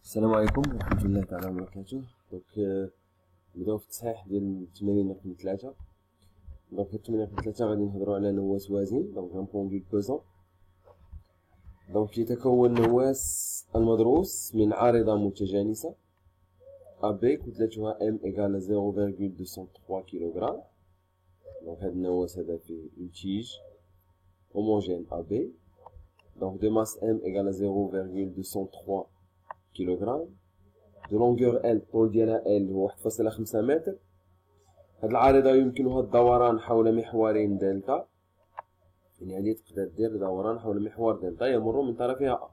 السلام عليكم ورحمة الله تعالى وبركاته. دونك نبداو في التصحيح ديال التمارين رقم 3. دونك التمارين رقم 3 غادي نهضرو على نواة وازن، دونك ان بوندول بوزون. دونك يتكون نواة المدروس من عارضة متجانسة AB كتلتها M égale 0,203 كيلوغرام. دونك هاد النواة هذا فيه اون تيج homogène AB. Donc de masse M égale à 0,203 kg. De longueur L طول ديالها L هو 1.5 متر. هاد العارضة يمكنها الدوران حول محورين دلتا، يعني هادي تقدر دير دوران حول محور دلتا يمر من طرفها A.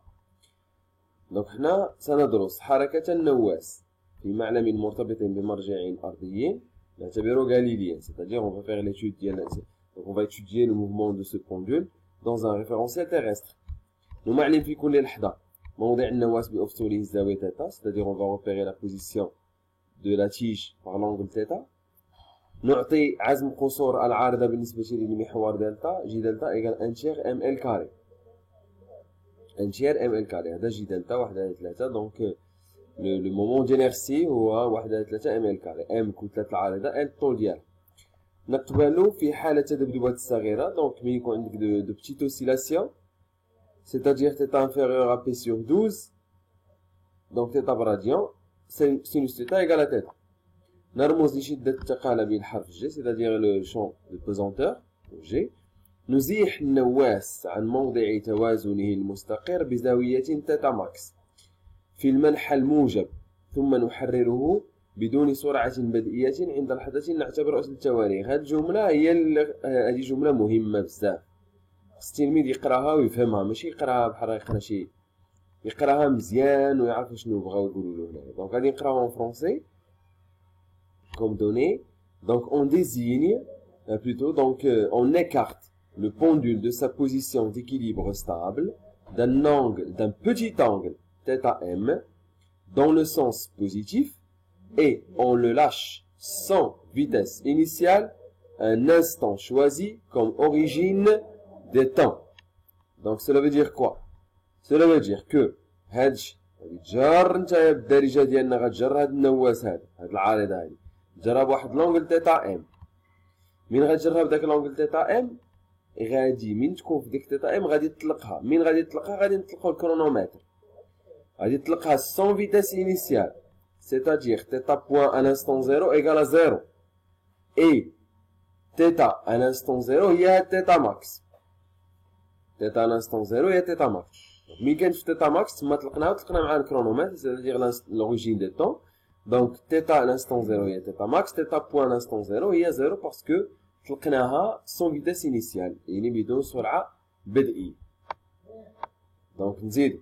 دونك حنا سندرس حركة النواة في معلم مرتبط بمرجعين أرضيين نعتبره غاليليا، c'est-à-dire on va faire l'étude ديال donc on va étudier le mouvement de ce pendule dans un référentiel terrestre. نمعلم في كل لحظة موضع النواة بأفصوله الزاوية θ، c'est-à-dire on va repérer la position de la tige par l'angle θ. نعطي عزم قصور العارضة بالنسبة لمحور دلتا، جي دلتا إيجال 1 تيغ ام ال كاري، 1 تيغ ام ال كاري. هذا جي دلتا 1/3. دونك لو مومون دينيرسي هو 1/3 ام ال كاري. ام كتلة العارضة، ال الطول ديالها. نقبلو في حالة التذبذبات الصغيرة، دونك ملي يكون عندك دو بتيت اوسيلاسيون، c'est-à-dire θ inférieur à P sur 12, donc θ براديان، sinus θ égale à θ. نرمز لشدة التقالب بالحرف G، c'est-à-dire le champ de pesanteur G. نزيح النواة عن موضع توازنه المستقر بزاوية θ ماكس في المنحى الموجب، ثم نحرره بدون سرعة بدئية عند لحظة نعتبر أصل التواريخ. هذه الجملة هذه جملة مهمة بزاف، خص التلميذ يقراها ويفهمها، ماشي يقراها بحال يقرا شي، يقراها مزيان ويعرف شنو بغاو يقولوا له هنايا. دونك غادي نقراوها en français comme donné. Donc on désigne plutôt donc on écarte le pendule de sa position d'équilibre stable d'un petit angle θm dans le sens positif et on le lâche sans vitesse initiale un instant choisi comme origine des temps. Donc cela veut dire quoi? Cela veut dire que هادشي غادي تجر نتايا بالدارجه ديالنا، غتجر هاد النواة هاد العارضه هادي تجرها بواحد لونغل تيتا ام. من غتجرها بداك لونغل تيتا ام غادي من تكون في ديك تيتا ام غادي تطلقها. من غادي تطلقها غادي نطلقوا الكرونومتر، غادي تطلقها سون فيتاس انيسيال، c'est-à-dire θ point à l'instant 0 égale à 0 et θ à l'instant 0 هي هاد θ ماكس. θ à l'instant 0 هي θ ماكس. ملي كانت في θ ماكس تما طلقناها وطلقنا مع الكرونومتر، c'est-à-dire l'origine des temps. Donc θ à l'instant 0 هي θ max، θ point à l'instant 0 هي 0 parce que طلقناها sans vitesse initiale، يعني بدون سرعة بدئية. دونك نزيدو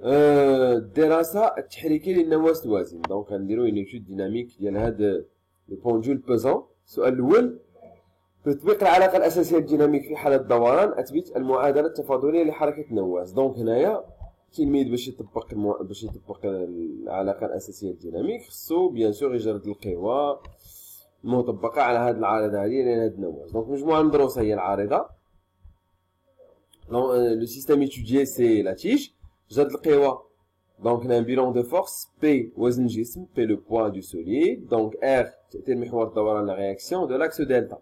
الدراسة التحريكية للنواة الوازن. دونك غنديرو اون ايتود ديناميك ديال هاد لو بوندول بوزون. السؤال الأول: بتطبيق العلاقة الأساسية للديناميك في حالة الدوران أثبت المعادلة التفاضلية لحركة النواة. دونك هنايا التلميذ باش يطبق العلاقة الأساسية للديناميك خصو بيان سور يجرد القوى المطبقة على هاد العارضة هادي لأن هاد النواة. دونك مجموعة مدروسة هي العارضة. لو سيستيم étudié سي لا تيج. جرد القوى، دونك هنا بيلون دو فورس P وزن الجسم، P لو بوا دو سوليد، دونك R تأثير محور الدوران لا رياكسيون دو لاكس دلتا.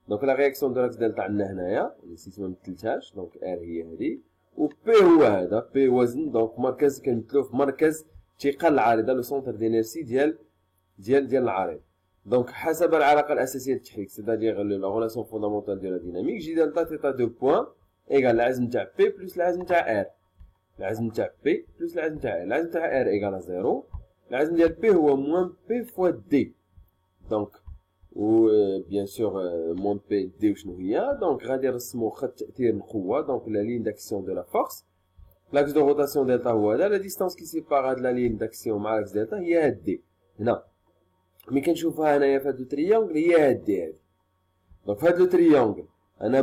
دونك لا رياكسيون دو لاكس دلتا عندنا هنايا، نسيت ممثلتهاش، دونك R هي هادي و P هو هذا، P وزن، دونك مركز كنمثلوه في مركز ثقل العارضة، لو سونتر دينيرسي ديال العارضة. دونك حسب العلاقة الأساسية للتحريك، c'est-à-dire لا غولاسيون فوندامونتال ديال لا ديناميك، جي دلتا تيتا دو بوان إيكال العزم تاع P بلس العزم تاع R. العزم تاع P بلس العزم تاع R، العزم تاع R إيكال 0، العزم ديال P هو موان P فوا دي. دونك و بيان سور موان بي دي وشنو هي؟ دونك غادي نرسمو خط تأثير القوة، دونك لا لين داكسيون دو لا فورس. لاكس دو روتاسيون دلتا هو هذا، لا ديستانس كي سيبار هاد لا لين داكسيون مع لاكس دلتا هي هاد دي. هنا ملي كنشوفها هنايا في هاد لو تريونغل هي هاد دي هادي. دونك في هاد لو تريونغل أنا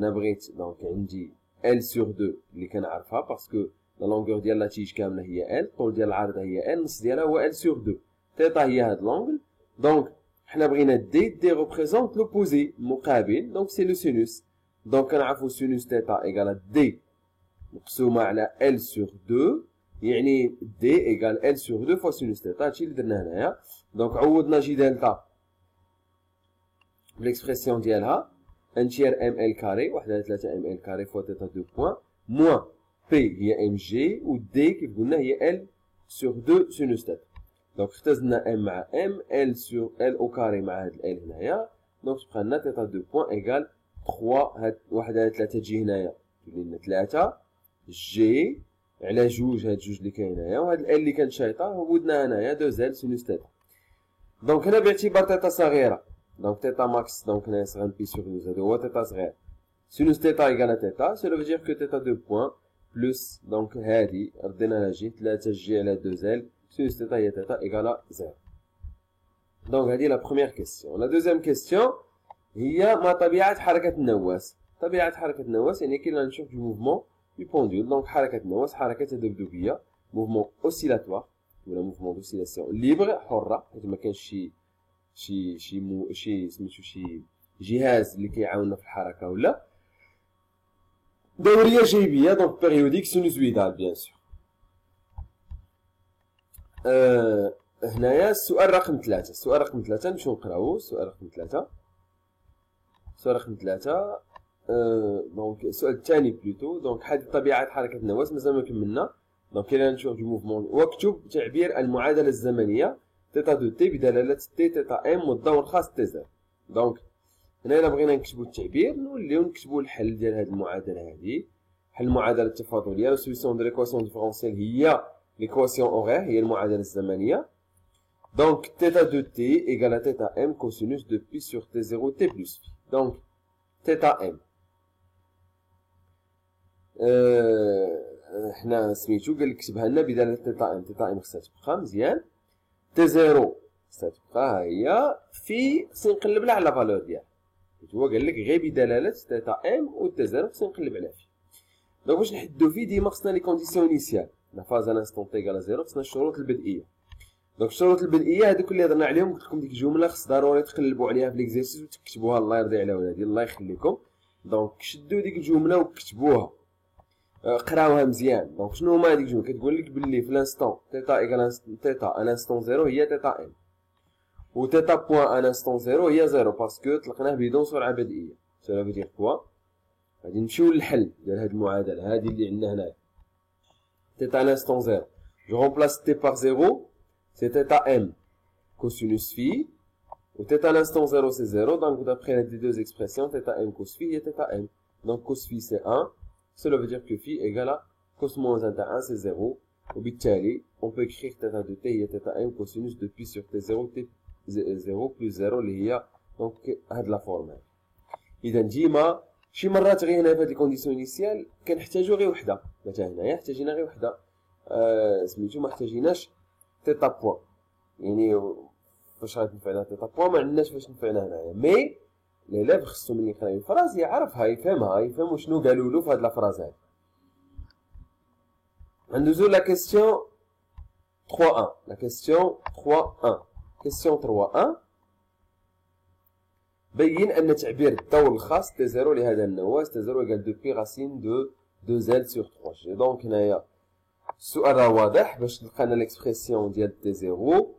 بغيت دونك عندي L sur 2 اللي كنعرفها باسكو لا لونغور ديال لا تيج كاملة هي L، الطول ديال العارضة هي L، النص ديالها هو L sur 2. θ هي هاد لونغل. دونك حنا بغينا دي ريبريزونت لوبوزي المقابل، دونك سي لو سينوس. دونك كنعرفو سينوس θ إيكال دي مقسومة على L sur 2 يعني D égale L sur 2 fois sinus θ. هادشي اللي درنا هنايا. دونك عوضنا جي دلتا بالإكسبرسيون ديالها 1 tiers ML carré 1/3 ML carré fois θ 2 بوان موان P هي MG و D كيف قلنا هي L sur 2 sinus θ. دونك اختزلنا M مع M L sur L au carré مع هاد ال L هنايا. دونك تبقى لنا θ 2 بوان إيكال 3 هاد 1/3 تجي هنايا تولي لنا 3 جي على جوج هاد جوج اللي كاين هنايا وهاد ال اللي كانت شايطه عوضنا هنايا 2 زال سينوس θ. دونك هنا باعتبار θ صغيره دونك θ ماكس دونك هنا صغير بي سور 2 هذا هو θ صغير سينوس θ ايكال θ سيلو فيدير كو θ 2 بوان بلس دونك هادي ردينا لها جي 3 جي على 2 زال سينوس θ هي θ ايكال 0. دونك هادي لا بروميير كيسيون. لا دوزيام كيسيون هي ما طبيعه حركه النواس. طبيعه حركه النواس يعني كاين لا نشوف دو موفمون du pendule. Donc حركة النواس حركة تذبذبية mouvement oscillatoire ولا mouvement d'oscillation libre حرة حيت ما كانش شي سميتو شي جهاز اللي كيعاوننا في الحركة ولا دورية جيبية دونك بيريوديك سينوزويدال بيان سور. هنايا السؤال رقم 3. السؤال رقم 3 نمشيو نقراوه. السؤال رقم 3 السؤال رقم 3 دونك السؤال الثاني بلوتو. دونك حدد طبيعة حركة النواس مازال ما كملنا. دونك كاين نشوف دو موفمون واكتب تعبير المعادلة الزمنية تيتا دو تي بدلالة تي تيتا ام والدور الخاص تي زيرو. دونك هنا الا بغينا نكتبو التعبير نوليو نكتبو الحل ديال هاد المعادلة هادي. حل المعادلة التفاضلية لا سوليسيون دو ليكواسيون ديفيرونسيال هي ليكواسيون اوغير هي المعادلة الزمنية. دونك تيتا دو تي ايكال تيتا ام كوسينوس دو بي سور تي زيرو تي بلس بي. دونك تيتا ام حنا سميتو قال لك كتبها لنا بدلاله تيتا ام. تيتا ام خصها تبقى مزيان تي زيرو خصها تبقى ها هي في خصني نقلب لها على فالور ديالها حيت هو قال لك غير بدلاله تيتا ام و تي زيرو خصني نقلب عليها في. دونك باش نحددو في ديما خصنا لي كونديسيون انيسيال لا فاز ان انستون تي ايكال زيرو خصنا الشروط البدئيه. دونك الشروط البدئيه هذوك اللي هضرنا عليهم قلت لكم ديك الجمله خص ضروري تقلبوا عليها في ليكزيرسيس وتكتبوها الله يرضي على ولادي الله يخليكم. دونك شدوا ديك الجمله وكتبوها قراوها مزيان. دونك شنو هما هذيك الجمله كتقول لك باللي في لانستون تيتا ايكال تيتا ان انستون زيرو هي تيتا ام و تيتا بوان ان انستون زيرو هي زيرو باسكو طلقناه بدون سرعه بدئيه. سولا فيدير كوا غادي نمشيو للحل ديال هاد المعادله هادي اللي عندنا هنايا. تيتا ان انستون زيرو جو رومبلاس تي بار زيرو سي تيتا ام كوسينوس في و تيتا l'instant 0 c'est 0 donc d'après les deux expressions θ m cos phi et θ m. donc cos phi c'est 1 cela veut dire que phi égale à cos moins 1 1 c'est 0 وبالتالي on peut écrire θ de t هي θ m cosinus de pi sur t0 t 0 plus 0 اللي هي donc هاد لا فورم هادي. اذا ديما شي مرات غير هنا في هاد الكونديسيون انيسيال كنحتاجو غير وحده. مثلا هنايا احتاجينا غير وحده سميتو ما احتاجيناش تيتا بوان يعني فاش غتنفعنا تيتا بوان ما عندناش فاش نفعنا هنايا. مي ليليف خصو ملي يقرا الفراز يعرفها يفهمها يفهم شنو قالوا له في هاد الفراز هادي. ندوزو لا كيسيون 3 لا كيسيون 3 كيسيون 3 بين ان تعبير الدور الخاص تي زيرو لهذا النواس تي زيرو ايكال دو بي راسين دو 2 زال سور 3 جي. دونك هنايا السؤال راه واضح باش لقينا ليكسبرسيون ديال تي زيرو.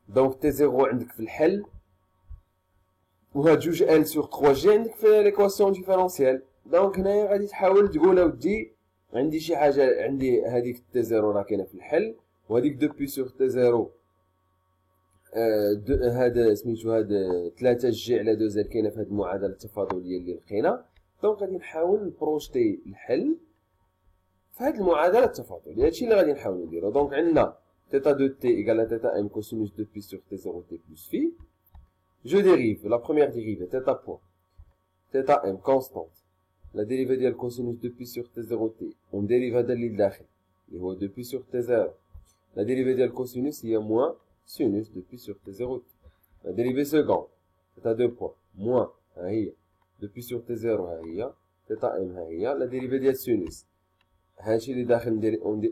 دونك تي زيرو عندك في الحل وهاد جوج ال سور 3 جي عندك في ليكواسيون ديفيرونسيال. دونك هنايا غادي تحاول تقول اودي عندي شي حاجه عندي هذيك تي زيرو راه كاينه في الحل وهذيك دو بي سور تي زيرو هذا سميتو هذا 3 جي على 2 زال كاينه في هذه المعادله التفاضليه اللي لقينا. دونك غادي نحاول نبروجتي الحل في هذه المعادله التفاضليه. هادشي اللي غادي نحاول نديرو. دونك عندنا θ de t égale à θ m cosinus de pi sur t0 t plus phi. Je dérive la première dérivée θ point θ m constante la dérivée ديال cosinus de pi sur t0 t on dérive هذا اللي داخل اللي هو de pi sur t0. la dérivée ديال cosinus هي moins sinus de pi sur t0 t. la dérivée seconde θ 2 point moins ها هي de pi sur t0 ها هي θ m ها هي la dérivée ديال sinus هادشي اللي داخل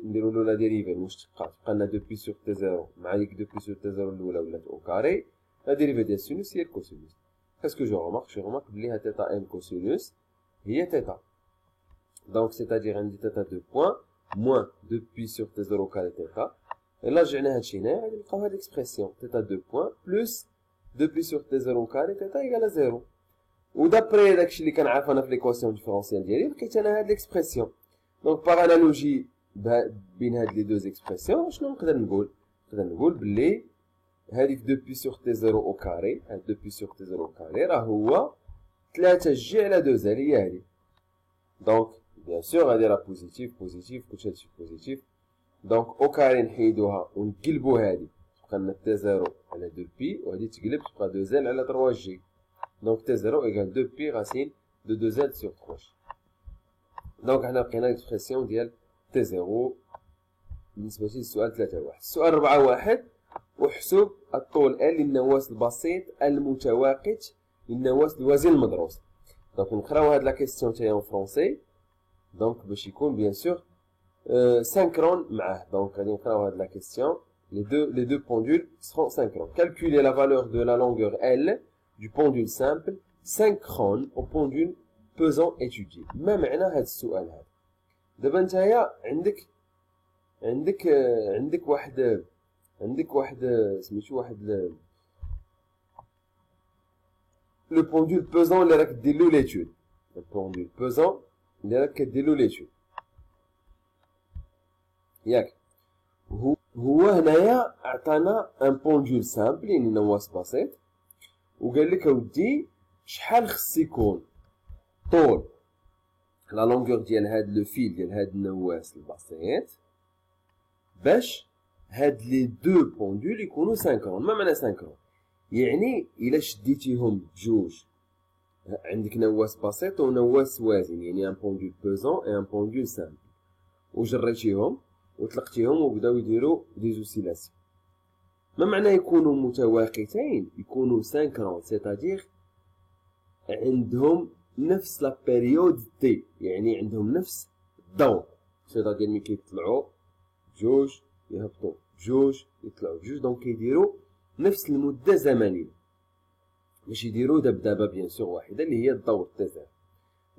نديرو له لا ديريفي المشتقات بقى لنا 2 بي سور تي 0 مع ديك 2 بي سور تي 0 الاولى ولات او كاري. لا ديريفي ديال السينوس هي الكوسينوس. كاسكو جو رومارك بلي ها تيتا ام كوسينوس هي تيتا. Donc, c'est-à-dire, عندي θ 2 points, moins 2π sur t0 carré θ. Et là, j'ai une expression, θ 2 points, plus 2π sur t0 carré θ égale à 0. Ou d'après داكشي اللي كنعرف انا في ليكواسيون ديفيرونسيال ديالي لقيت انا هاد ليكسبرسيون. دونك باغ انالوجي بين هاد لي دوز اكسبرسيون شنو نقدر نقول بلي هاديك 2π sur t0 au carré، هاد 2π sur t0 au carré راه هو 3 جي على 2 زال هي هادي. دونك بيان سور غادي راه بوزيتيف كلشي هادشي بوزيتيف. دونك او كاري نحيدوها ونقلبو هادي تبقى لنا t0 على 2π وهادي تقلب تبقى 2 زال على 3 جي. Donc T0 égale 2π racine de 2L sur 3G. Donc حنا لقينا l'expression ديال T0 بالنسبة للسؤال 3-1. السؤال 4-1 وحسب الطول L للنواة البسيط المتواقت للنواة الوزن المدروس. Donc نقراو هاد لا كيستيون تاهي en français. Donc باش يكون bien sûr synchrone معاه. Donc غادي نقراو هاد لا كيستيون. Les deux pendules seront synchrones. Calculer la valeur de la longueur L du pendule simple synchrone au pendule pesant étudié. ما معنى هذا السؤال هذا؟ دابا نتايا عندك واحد سميتو واحد لو بوندول بيزون اللي راك دير له ليتود. لو بوندول بيزون اللي راك كدير له ليتود ياك. هو هنايا عطانا ان بوندول سامبل يعني نواة بسيط، وقال لك اودي شحال خص يكون طول لا لونغور ديال هاد لو فيل ديال هاد النواس البسيط باش هاد لي دو بوندول يكونوا سانكرون. ما معنى سانكرون؟ يعني الا شديتيهم بجوج، عندك نواس بسيط ونواس وازن يعني ان بوندول بيزون اي ان بوندول سامبل، وجريتيهم وطلقتيهم وبداو يديروا دي زوسيلاسيون. ما معنى يكونوا متواقتين؟ يكونوا سانكرون سيتادير عندهم نفس لا بيريود تي، يعني عندهم نفس الدور. سيتادير ملي كيطلعوا بجوج يهبطوا بجوج يطلعوا بجوج، دونك كيديروا نفس المده زمنيه، باش يديروا دبدبه بيان سور واحده اللي هي الدور تاعها.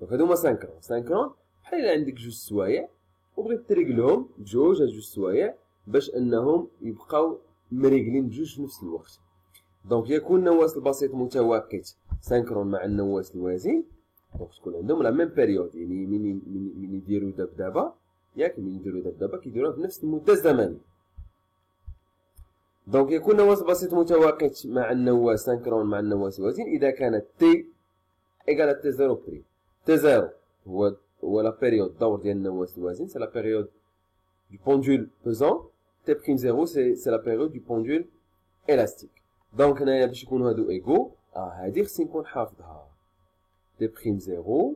دونك هادو هما سانكرون بحال الا عندك جوج سوايع وبغيت تريقلهم بجوج هاد جوج سوايع باش انهم يبقاو مريقلين بجوج في نفس الوقت. دونك يكون النواة البسيط متواقت سانكرون مع النواة الوازن، دونك تكون عندهم لا ميم بيريود، يعني من يديروا دبدبه ياك من يديروا دبدبه كيديروها في نفس المده الزمنيه. دونك يكون النواة البسيط متواقت مع النواة سانكرون مع النواة الوازن اذا كانت تي ايكال تي 0 بريم. تي 0 هو لا بيريود الدور ديال النواة الوازن، سي لا بيريود du pendule pesant. T prime 0 c'est la période du pendule élastique. Donc هنايا باش يكونوا هادو ايغو هادي خصني نكون حافظها. T prime 0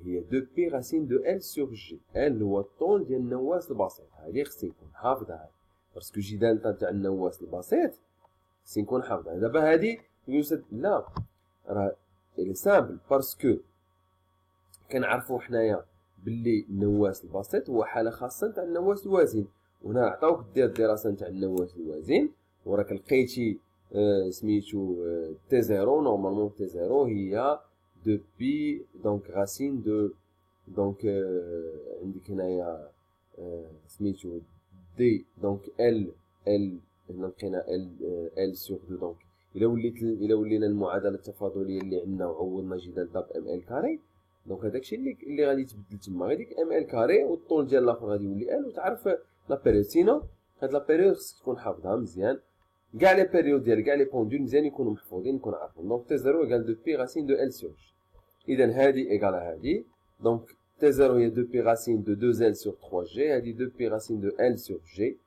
هي 2π racine de L sur G. L هو الطول ديال النواة البسيط، هادي خصني نكون حافظها باسكو جي دالتا تاع النواة البسيط خصني نكون حافظها. دابا هادي يوسد لا راه لي سامبل باسكو كنعرفوا حنايا باللي النواة البسيط هو حاله خاصه تاع النواة الوازن، وهنا عطاوك دير الدراسه نتاع النواة الوازن وراك لقيتي سميتو تي 0 نورمالمون تي 0 هي 2π دونك راسين دو دونك عندك هنايا سميتو دي دونك ال هنا لقينا ال سور 2. دونك الا ولينا المعادله التفاضليه اللي عندنا وعوضنا جي دلتا ب ام ال كاري، دونك هداكشي اللي غادي يتبدل تما، غاديك ام ال كاري والطول ديال الاخر غادي يولي ال، وتعرف لا بيريود. سينو هاد لا بيريود خصك تكون حافظها مزيان، كاع لي بيريود ديال كاع لي بوندول مزيان يكونوا محفوظين نكون عارفهم. دونك تي 0 ايكال 2π راسين دو ال سور جي. اذا هادي ايكال هادي، دونك تي 0 هي 2π راسين دو 2 ال سور 3 جي، هادي 2π راسين دو ال سور جي.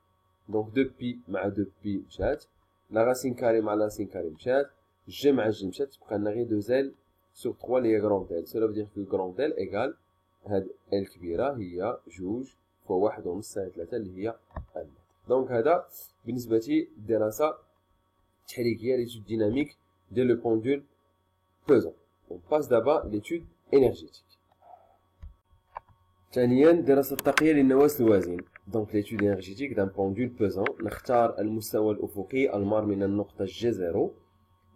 دونك 2π مع 2π مشات، لا راسين كاري مع لا راسين كاري مشات، جي مع جي مشات، تبقى لنا غير 2 ال سور 3 اللي هي كروند ال. سولا فو دير كو كروند ال ايكال هاد ال كبيره هي جوج فوا 1.5 ساعه 3 اللي هي ال. دونك هذا بالنسبه للدراسه التحريكيه ليتود ديناميك ديال لو بوندول بيزون. On passe d'abord l'étude énergétique. ثانيا دراسة التقية للنواة الوازن. دونك l'étude énergétique d'un pendule pesant. نختار المستوى الأفقي المار من النقطة G0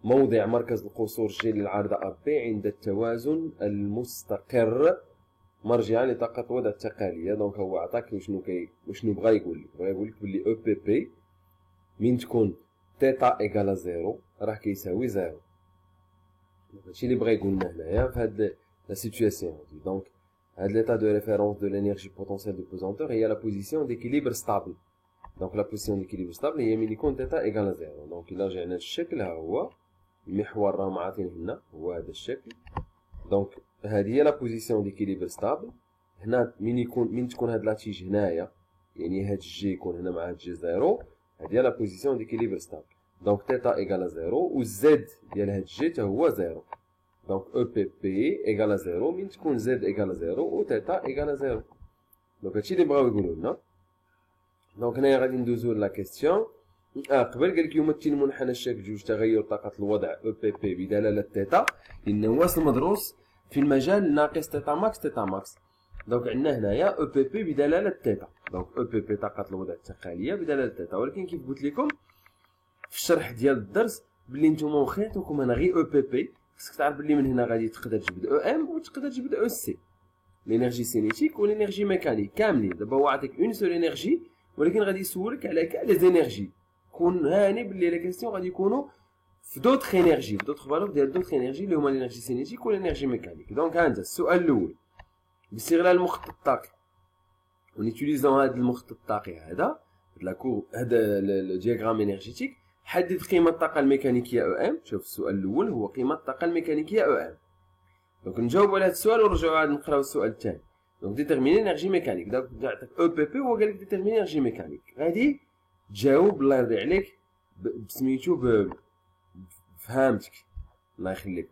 موضع مركز القصور G للعارضة AB عند التوازن المستقر مرجعة لطاقة الوضع التقالية. دونك هو عطاك وشنو بغا يقول لك، بغا يقول لك بلي او بي بي من تكون تيتا ايكالا زيرو راه كيساوي زيرو. هادشي اللي بغا يقول لنا هنايا في هاد لا سيتوياسيون هادي. دونك هاد l'état de référence de l'énergie potentielle de pesanteur هي la position d'équilibre stable. دونك لا بوزيسيون d'équilibre stable هي من يكون تيتا ايكالا زيرو. دونك الا رجعنا للشكل ها هو المحور راهم عاطينه لنا هو هذا الشكل. دونك هذه هي لا بوزيسيون d'équilibre stable. هنا من تكون هاد لاتيج هنايا، يعني هاد الجي يكون هنا مع هاد الجي زيرو، هادي هي لا بوزيسيون d'équilibre stable. دونك تيتا ايكالا زيرو و زد ديال هاد الجي تا هو زيرو. دونك او بي بي ايكالا زيرو من تكون زد ايكالا زيرو و تيتا ايكالا زيرو. دونك هادشي اللي بغاو يقولوا لنا. دونك هنايا غادي ندوزو لا كيستيون. قبل قالك يمثل منحنى الشكل جوج تغير طاقة الوضع او بي بي بدلالة تيتا لأنه واصل مدروس في المجال ناقص تيتا ماكس تيتا ماكس. دونك عندنا هنايا او بي بي بدلالة تيتا. دونك او بي بي طاقة الوضع التقالية بدلالة تيتا. ولكن كيف قلت لكم في الشرح ديال الدرس بلي نتوما وخيتكم انا غير او بي بي، خصك تعرف بلي من هنا غادي تقدر تجبد او ام وتقدر تجبد او سي، لينيرجي سينيتيك ولينيرجي ميكانيك كاملين. دابا هو عطيك اون سول انرجي ولكن غادي يسولك على كاع لي زينيرجي. كون هاني بلي لي كيسيون غادي يكونوا في دوطخ انرجي، في دوطخ فالور ديال دوطخ انرجي اللي هما لينيرجي سينيتيك والانرجي ميكانيك. دونك ها انت السؤال الاول باستغلال المخطط الطاقي ونيتيليزون هذا المخطط الطاقي هذا هذا الدياغرام انرجيتيك. حدد قيمة الطاقة الميكانيكية او ام. شوف السؤال الاول هو قيمة الطاقة الميكانيكية او ام. دونك نجاوبوا على هذا السؤال ونرجعوا عاد نقراو السؤال الثاني. دونك ديتيرميني انرجي ميكانيك. دونك عطاك او بي بي هو قال لك ديتيرميني انرجي ميكانيك. غادي تجاوب الله يرضي عليك بسميتو بفهامتك الله يخليك.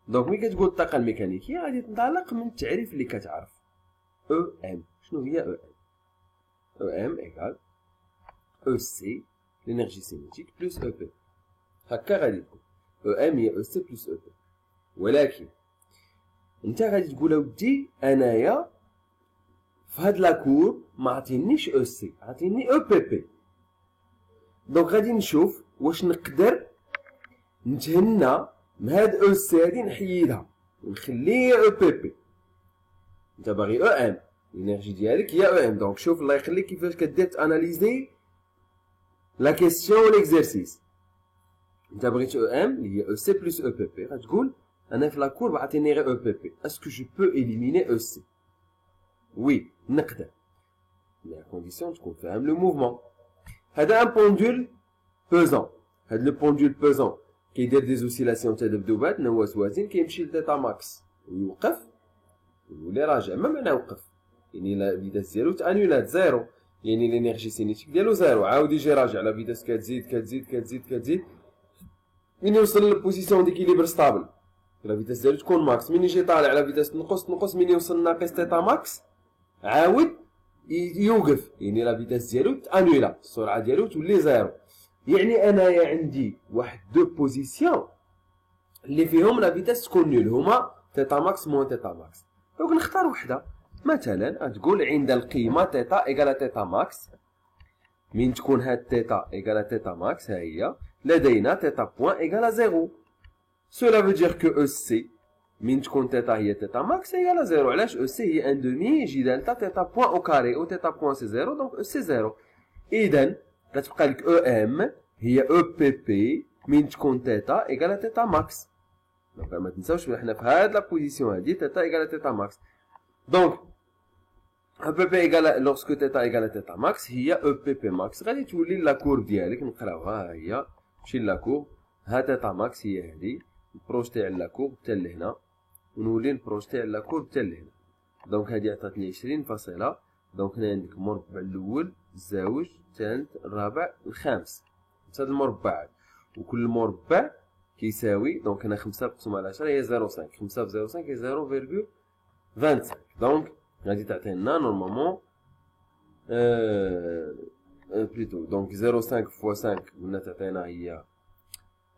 دونك ملي كتقول الطاقة الميكانيكية غادي تنطلق من التعريف اللي كتعرف. او ام شنو هي او ام؟ او ام ايكال او سي l'énergie cinétique plus EP. هكا غادي تكون او ام هي او سي بلس او بي. ولكن انت غادي تقول اودي انايا في هاد لاكور ما عطينيش او سي، عطيني او بي بي. دونك غادي نشوف واش نقدر نتهنى من هاد او سي هادي نحيدها ونخلي او بي بي. انت باغي او ام الانرجي ديالك هي او ام. دونك شوف الله يخليك كيفاش كدير تاناليزي لا كيستيون و ليكزارسيس. انت بغيت او ام اللي هي او سي بلس او بي بي، غتقول انا في لاكور عطيني غير او بي بي، اسكو جو بو اليميني او سي؟ وي نقدر، مي كونديسيون تكون فاهم لو موفمون. هذا ان بوندول بوزون. هاد لو بوندول بوزون كيدير دي زوسيلاسيون تاع دبدوبات نواس وازين، كيمشي لتيتا ماكس ويوقف ويولي راجع. ما معنى وقف؟ يعني لا فيتاس ديالو تانولات زيرو، يعني لينيرجي سينيتيك ديالو زيرو، عاود يجي راجع لا فيتاس كتزيد كتزيد كتزيد كتزيد من يوصل للبوزيسيون ديكيليبر ستابل. لا فيتاس ديالو تكون ماكس، من يجي طالع لا فيتاس تنقص من يوصل ناقص تيتا ماكس عاود يوقف، يعني لا فيتاس ديالو تانولا، السرعه ديالو تولي زيرو. يعني انايا عندي واحد دو بوزيسيون اللي فيهم لا فيتاس تكون نول، هما تيتا ماكس موان تيتا ماكس. دونك نختار وحده مثلا تقول عند القيمه تيتا ايكالا تيتا ماكس، من تكون هاد تيتا ايكالا تيتا ماكس ها هي لدينا تيتا بوان ايكالا زيرو. سولا فو دير كو او سي من تكون تيتا هي تيتا ماكس ايكالا زيرو. علاش؟ او سي هي ان دومي جي دلتا تيتا بوان او كاري، او تيتا بوان سي زيرو، دونك او سي زيرو. اذا كتبقى لك او ام هي او بي بي من تكون تيتا ايكالا تيتا ماكس. دونك ما تنساوش بلي حنا في هاد لا بوزيسيون هادي تيتا ايكالا تيتا ماكس. دونك او بي بي ايكال لورسكو تيتا ايكال تيتا ماكس هي او بي بي ماكس. غادي تولي لا كورب ديالك نقراوها ها هي، مشي لا كورب ها تيتا ماكس هي هادي، نبروجتي على لا كورب حتى لهنا ونولي نبروجتي على لا كورب حتى لهنا. دونك هادي عطاتني 20 فاصلة. دونك هنا عندك المربع الاول الزوج الثالث الرابع الخامس، 5 المربعات، وكل مربع كيساوي دونك هنا 5 مقسوم على 10 هي 0.5، 5 في 0.5 هي 0.25. دونك غادي تعطينا نورمالمون بليتو دونك 0.5 فوا 5 قلنا تعطينا هي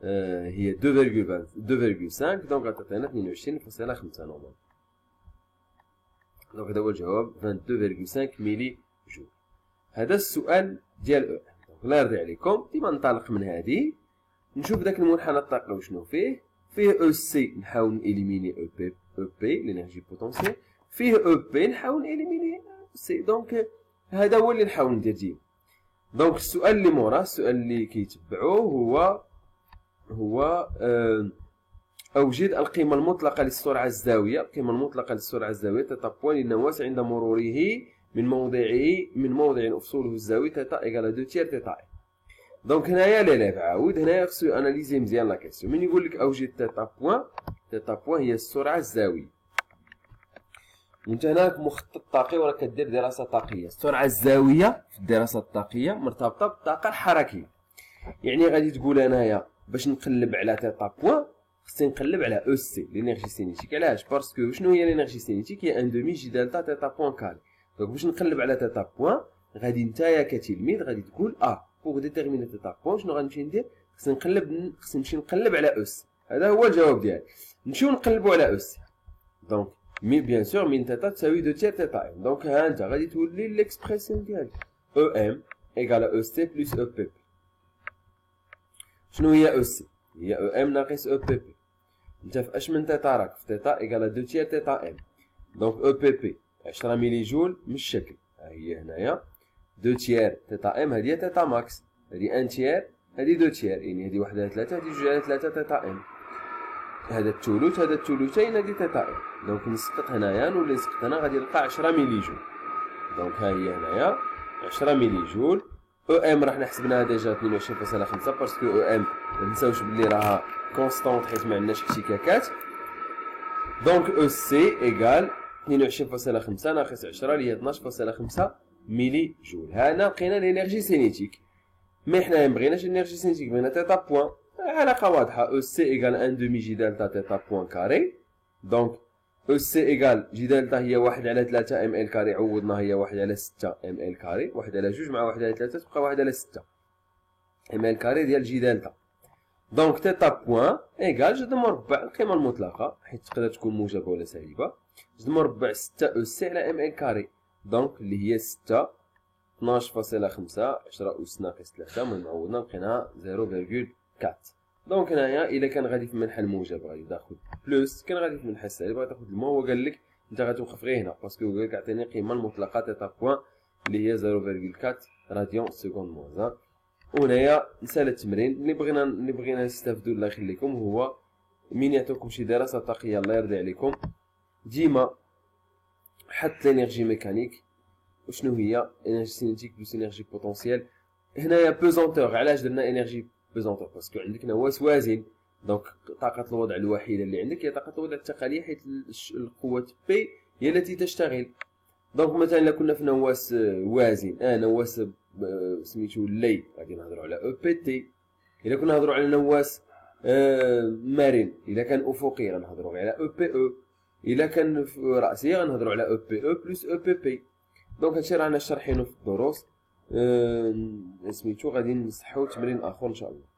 2.5 دونك غتعطينا 22.5 نورمال. دونك هذا هو الجواب 22.5 ميلي جول. هذا السؤال ديال او. دونك الله يرضي عليكم ديما ننطلق من هذه نشوف داك المنحنى الطاقوي شنو فيه او سي، نحاول اليميني او بي لينيرجي بوتونسيال، فيه او بي نحاول اليميني سي. دونك هذا هو اللي نحاول ندير ديما. دونك السؤال اللي موراه، السؤال اللي كيتبعوه هو اوجد القيمه المطلقه للسرعه الزاويه، القيمه المطلقه للسرعه الزاويه تيتا بوان للنواة عند مروره من موضع افصوله الزاوي تيتا ايكال 2 تير تيتا اي. دونك هنايا ليليف عاود هنايا خصو اناليزي مزيان لا كيسيون. من يقول لك اوجد تيتا بوان هي السرعه الزاويه، وانت هناك مخطط طاقي وراك كدير دراسه طاقيه. السرعه الزاويه في الدراسه الطاقيه مرتبطه بالطاقه الحركيه. يعني غادي تقول انايا باش نقلب على تيتا بوان خصني نقلب على او سي لينيرجي سينيتيك. علاش؟ باسكو شنو هي لينيرجي سينيتيك؟ هي ان دومي جي دلتا تيتا بوان كاري. دونك باش نقلب على تيتا بوان غادي نتايا كتلميذ غادي تقول بوغ ديتيرميني تيتا بوان شنو غنمشي ندير؟ خصني نمشي نقلب على او سي. هذا هو الجواب ديالي. نمشيو نقلبوا على او سي. دونك مي بيان سور من تيتا تساوي 2 تير تيتا ام. دونك ها انت غادي تولي ليكسبريسيون ديالك او ام ايكال او سي بلس او بي بي. شنو هي او سي؟ هي او ام ناقص او بي بي. انت في اش من تيتا راك في تيتا ايكال 2 تير تيتا ام. دونك او بي بي 10 ملي جول من الشكل ها هي هنايا 2 تير تيتا ام. هذه تيتا ماكس، هذه 1 تير، هذه 2 تير، يعني هذه 1 على 3 هذه 2 على 3 تيتا ام. هذا الثلث هذا الثلثين هذه تيتا ام. دونك نسقط هنايا نولي نسقط هنا غادي نلقى 10 ملي جول. دونك ها هي هنايا 10 ملي جول. او ام راح نحسبناها ديجا 22.5 باسكو او ام ما نساوش بلي راها كونستونط حيت ما عندناش احتكاكات. دونك او سي ايكال 22.5 ناقص 10 اللي هي 12.5 ملي جول. هنا لقينا الانرجي سينيتيك. مي حنايا مبغيناش الانرجي سينيتيك، بغينا تيتا بوان. علاقه واضحه، او سي ايكال 1 دومي جي دلتا تيتا بوان كاري. دونك او سي ايكال جي دلتا هي 1 على 3 ام ال كاري، عوضنا هي 1 على 6 ام ال كاري. 1 على 2 مع 1 على 3 تبقى 1 على 6 ام ال كاري ديال جي دلتا. دونك تيتا بوان ايكال جذر مربع القيمه المطلقه حيت تقدر تكون موجبه ولا سالبه، جذر مربع 6 او سي على ام ال كاري. دونك اللي هي 6 12.5 10 اس ناقص 3 من عوضنا لقيناها 0.4. دونك هنايا الا كان غادي في منحى الموجب غادي تاخذ بلس، كان غادي في منحى السالب غادي تاخذ المو. هو قال لك انت غتوقف غير هنا باسكو هو قال لك عطيني القيمه المطلقه تيتا بوان اللي هي 0.4 راديون سكوند موان. وهنايا نسال التمرين اللي بغينا نستافدوا الله يخليكم هو من يعطيكم شي دراسه طاقيه الله يرضي عليكم ديما حط لينيرجي ميكانيك وشنو هي انرجي سينيتيك بلس انرجي بوتونسيال. هنايا بيزونتور. علاش درنا انرجي بيزونتور؟ باسكو عندك نواة وازن. دونك طاقه الوضع الوحيده اللي عندك هي طاقه الوضع التقاليه حيث القوه بي هي التي تشتغل. دونك مثلا الا كنا في نواة وازن نواة سميتو الليل غادي نهضروا على او بي تي. الا كنا نهضروا على نواة مرن الا كان افقي غنهضروا على او بي او. الا كان راسي غنهضروا على او بي او بلس او بي بي. دونك هادشي رانا شارحينه في الدروس. سميتو غادي نصحوا تمرين اخر ان شاء الله.